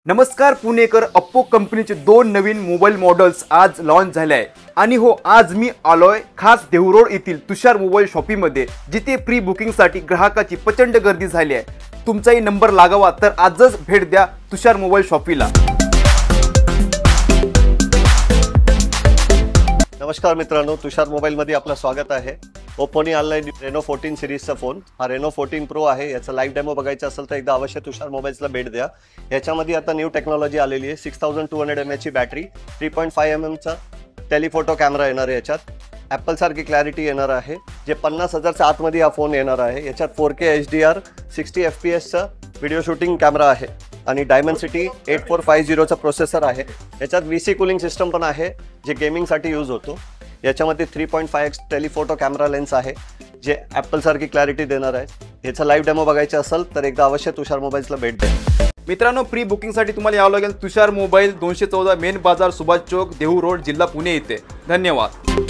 नमस्कार पुणेकर, अप्पो कंपनीचे 2 नवीन mobile models आज लॉन्च झाले आहे। आणि हो, आज मी आलोय खास देहू येथील तुषार मोबाईल शॉपीमध्ये, जिथे प्री बुकिंग साठी ग्राहकाची प्रचंड गर्दी झाली आहे। तुमचाही नंबर लागावा तर आजच भेट द्या तुषार मोबाईल शॉपीला। नमस्कार मित्रांनो, तुषार मोबाईलमध्ये आपलं स्वागत आहे। ओप्पोने आणलाय रेनो 14 सिरीजचा फोन। हा रेनो 14 प्रो आहे। याचा लाईव्ह डेमो बघायचा असेल तर एकदा अवश्य तुषार मोबाईल्सला भेट द्या। याच्यामध्ये आता न्यू टेक्नॉलॉजी आलेली आहे। 6200 mAh ची बॅटरी, 3.5 mm चा टेलिफोटो कॅमेरा येणार आहे। याच्यात ॲपल सारखी क्लॅरिटी येणार आहे, जे 50,000 च्या आतमध्ये हा फोन येणार आहे। याच्यात 4K HDR 60 FPS चा व्हिडिओ शूटिंग कॅमेरा आहे आणि डायमेन्सिटी 8450 चा प्रोसेसर आहे। याच्यात VC कूलिंग सिस्टम पण आहे, जे गेमिंगसाठी यूज होतो। याच्यामध्ये 3.5x टेलिफोटो कॅमेरा लेन्स आहे, जे ॲपल सारखी क्लॅरिटी देणार आहे। याचा लाईव्ह डेमो बघायचा असेल तर एकदा अवश्य तुषार मोबाईल्सला भेट द्या। मित्रांनो, प्री बुकिंग साठी तुम्हाला यावं लागेल तुषार मोबाईल, 214 मेन बाजार, सुभाष चौक, देहू रोड, जिल्हा पुणे येथे। धन्यवाद।